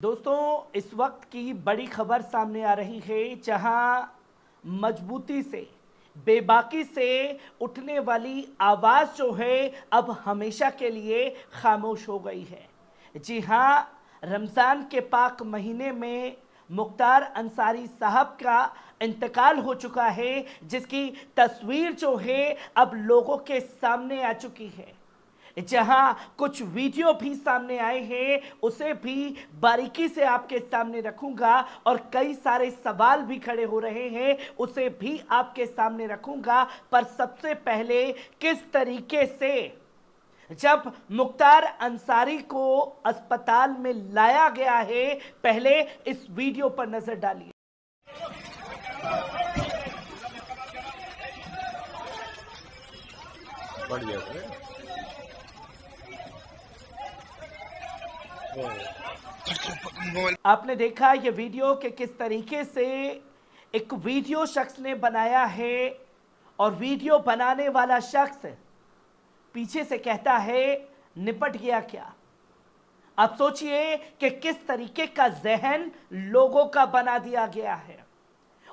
दोस्तों, इस वक्त की बड़ी खबर सामने आ रही है, जहां मजबूती से बेबाकी से उठने वाली आवाज़ जो है अब हमेशा के लिए खामोश हो गई है। जी हां, रमज़ान के पाक महीने में मुख्तार अंसारी साहब का इंतकाल हो चुका है, जिसकी तस्वीर जो है अब लोगों के सामने आ चुकी है। जहां कुछ वीडियो भी सामने आए हैं, उसे भी बारीकी से आपके सामने रखूंगा और कई सारे सवाल भी खड़े हो रहे हैं, उसे भी आपके सामने रखूंगा। पर सबसे पहले किस तरीके से जब मुख्तार अंसारी को अस्पताल में लाया गया है, पहले इस वीडियो पर नजर डालिए। बढ़िया आपने देखा ये वीडियो कि किस तरीके से एक वीडियो शख्स ने बनाया है और वीडियो बनाने वाला शख्स पीछे से कहता है निपट गया क्या। अब सोचिए कि किस तरीके का जहन लोगों का बना दिया गया है।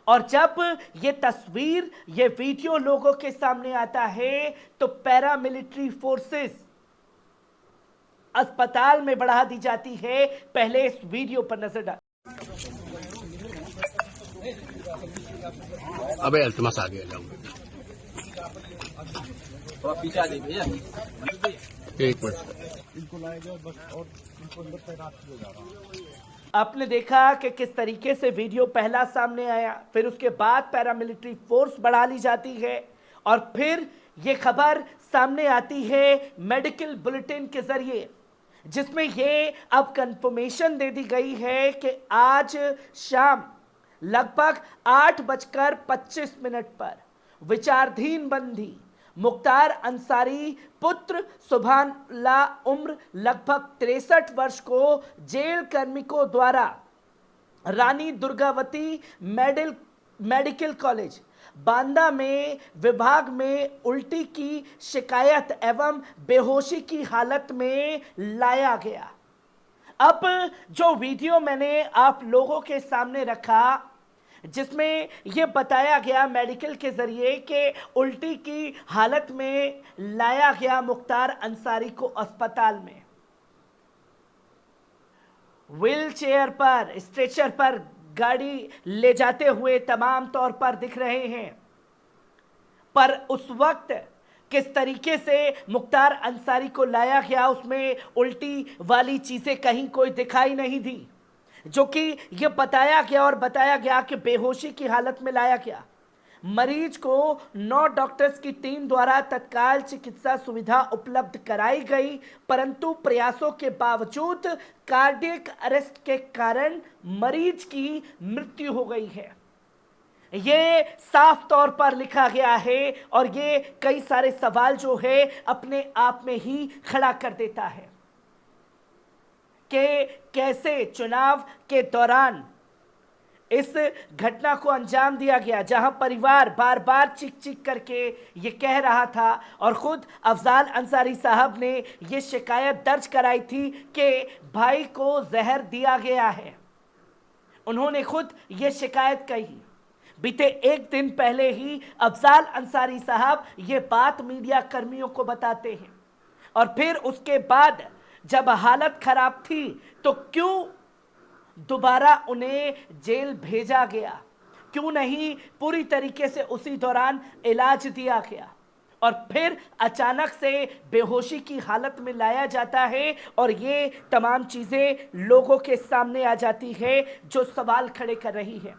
और जब ये तस्वीर ये वीडियो लोगों के सामने आता है तो पैरामिलिट्री फोर्सेस अस्पताल में बढ़ा दी जाती है। पहले इस वीडियो पर नजर डाल। अबे अल्तमस आ गया जाऊंगा। पीछे आ जाइए भैया। एक मिनट इनको लाएगा बस और इनको अंदर तैनात किया जा रहा है। आपने देखा कि किस तरीके से वीडियो पहला सामने आया, फिर उसके बाद पैरामिलिट्री फोर्स बढ़ा ली जाती है और फिर ये खबर सामने आती है मेडिकल बुलेटिन के जरिए, जिसमें ये अब कंफर्मेशन दे दी गई है कि आज शाम लगभग 8:25 पर विचाराधीन बंदी मुख्तार अंसारी पुत्र सुभानला उम्र लगभग 63 वर्ष को जेल कार्मिकों द्वारा रानी दुर्गावती मेडिकल कॉलेज बांदा में विभाग में उल्टी की शिकायत एवं बेहोशी की हालत में लाया गया। अब जो वीडियो मैंने आप लोगों के सामने रखा, जिसमें यह बताया गया मेडिकल के जरिए कि उल्टी की हालत में लाया गया मुख्तार अंसारी को अस्पताल में, व्हील चेयर पर स्ट्रेचर पर गाड़ी ले जाते हुए तमाम तौर पर दिख रहे हैं। पर उस वक्त किस तरीके से मुख्तार अंसारी को लाया गया, उसमें उल्टी वाली चीजें कहीं कोई दिखाई नहीं दी, जो कि यह बताया गया और बताया गया कि बेहोशी की हालत में लाया गया। मरीज को 9 डॉक्टर्स की टीम द्वारा तत्काल चिकित्सा सुविधा उपलब्ध कराई गई, परंतु प्रयासों के बावजूद कार्डियक अरेस्ट के कारण मरीज की मृत्यु हो गई है। ये साफ तौर पर लिखा गया है और ये कई सारे सवाल जो है अपने आप में ही खड़ा कर देता है कि कैसे चुनाव के दौरान इस घटना को अंजाम दिया गया, जहां परिवार बार बार चीख चीख करके ये कह रहा था और खुद अफजाल अंसारी साहब ने ये शिकायत दर्ज कराई थी कि भाई को जहर दिया गया है। उन्होंने खुद ये शिकायत कही। बीते एक दिन पहले ही अफजाल अंसारी साहब ये बात मीडिया कर्मियों को बताते हैं और फिर उसके बाद जब हालत खराब थी तो क्यों दोबारा उन्हें जेल भेजा गया, क्यों नहीं पूरी तरीके से उसी दौरान इलाज दिया गया और फिर अचानक से बेहोशी की हालत में लाया जाता है और ये तमाम चीजें लोगों के सामने आ जाती है जो सवाल खड़े कर रही है।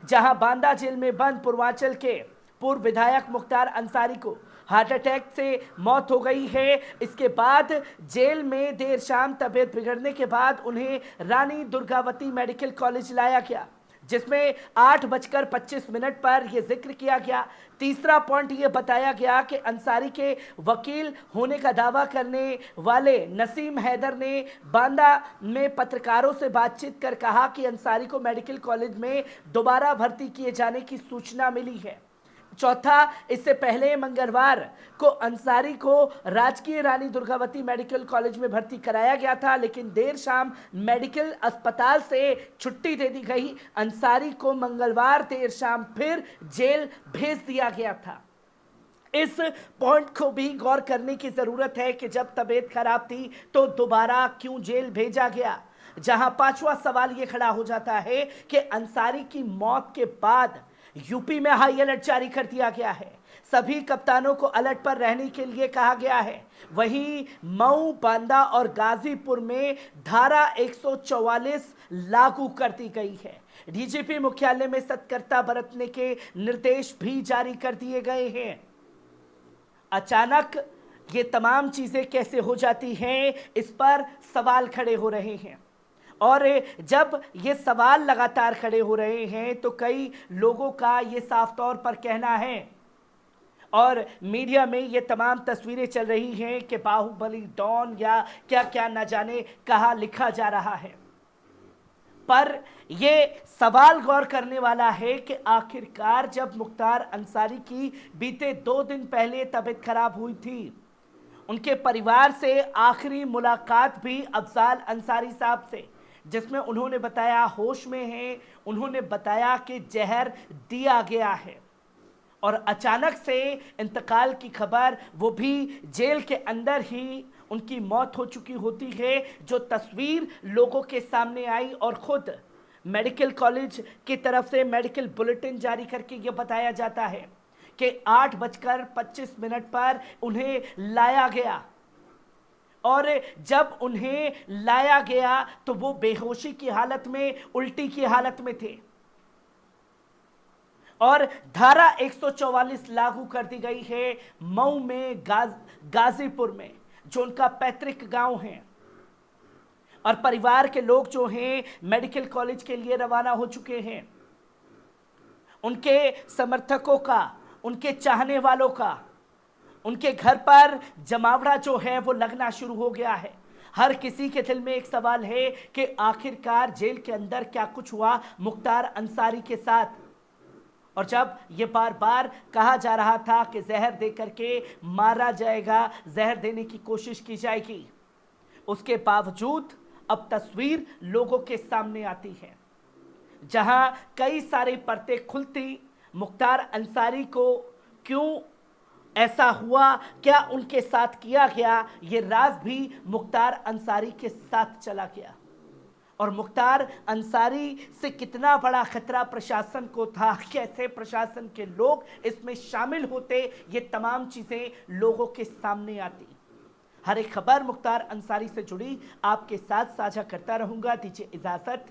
जहां बांदा जेल में बंद पूर्वांचल के पूर्व विधायक मुख्तार अंसारी को हार्ट अटैक से मौत हो गई है, इसके बाद जेल में देर शाम तबीयत बिगड़ने के बाद उन्हें रानी दुर्गावती मेडिकल कॉलेज लाया गया, जिसमें 8:25 पर यह जिक्र किया गया। तीसरा पॉइंट यह बताया गया कि अंसारी के वकील होने का दावा करने वाले नसीम हैदर ने बांदा में पत्रकारों से बातचीत कर कहा कि अंसारी को मेडिकल कॉलेज में दोबारा भर्ती किए जाने की सूचना मिली है। चौथा, इससे पहले मंगलवार को अंसारी को राजकीय रानी दुर्गावती मेडिकल कॉलेज में भर्ती कराया गया था, लेकिन देर शाम मेडिकल अस्पताल से छुट्टी दे दी गई। अंसारी को मंगलवार देर शाम फिर जेल भेज दिया गया था। इस पॉइंट को भी गौर करने की जरूरत है कि जब तबीयत खराब थी तो दोबारा क्यों जेल भेजा गया। जहां पांचवा सवाल यह खड़ा हो जाता है कि अंसारी की मौत के बाद यूपी में हाई अलर्ट जारी कर दिया गया है। सभी कप्तानों को अलर्ट पर रहने के लिए कहा गया है। वहीं मऊ, बांदा और गाजीपुर में धारा 144 लागू कर दी गई है। डीजीपी मुख्यालय में सतर्कता बरतने के निर्देश भी जारी कर दिए गए हैं। अचानक ये तमाम चीजें कैसे हो जाती हैं, इस पर सवाल खड़े हो रहे हैं। और जब ये सवाल लगातार खड़े हो रहे हैं तो कई लोगों का ये साफ तौर पर कहना है और मीडिया में ये तमाम तस्वीरें चल रही हैं कि बाहुबली डॉन या क्या क्या न जाने कहा लिखा जा रहा है। पर यह सवाल गौर करने वाला है कि आखिरकार जब मुख्तार अंसारी की बीते 2 दिन पहले तबीयत खराब हुई थी, उनके परिवार से आखिरी मुलाकात भी अफजाल अंसारी साहब से, जिसमें उन्होंने बताया होश में हैं, उन्होंने बताया कि जहर दिया गया है और अचानक से इंतकाल की खबर, वो भी जेल के अंदर ही उनकी मौत हो चुकी होती है। जो तस्वीर लोगों के सामने आई और खुद मेडिकल कॉलेज की तरफ से मेडिकल बुलेटिन जारी करके ये बताया जाता है कि 8:25 पर उन्हें लाया गया और जब उन्हें लाया गया तो वो बेहोशी की हालत में, उल्टी की हालत में थे और धारा 144 लागू कर दी गई है मऊ में, गाजीपुर में, जो उनका पैतृक गांव है। और परिवार के लोग जो हैं मेडिकल कॉलेज के लिए रवाना हो चुके हैं। उनके समर्थकों का, उनके चाहने वालों का, उनके घर पर जमावड़ा जो है वो लगना शुरू हो गया है। हर किसी के दिल में एक सवाल है कि आखिरकार जेल के अंदर क्या कुछ हुआ मुख्तार अंसारी के साथ। और जब ये बार बार कहा जा रहा था कि जहर दे करके मारा जाएगा, जहर देने की कोशिश की जाएगी, उसके बावजूद अब तस्वीर लोगों के सामने आती है जहां कई सारे पर्दे खुलती। मुख्तार अंसारी को क्यों ऐसा हुआ, क्या उनके साथ किया गया, ये राज भी मुख्तार अंसारी के साथ चला गया। और मुख्तार अंसारी से कितना बड़ा खतरा प्रशासन को था, कैसे प्रशासन के लोग इसमें शामिल होते, ये तमाम चीजें लोगों के सामने आती। हर एक खबर मुख्तार अंसारी से जुड़ी आपके साथ साझा करता रहूंगा। दीजिए इजाजत,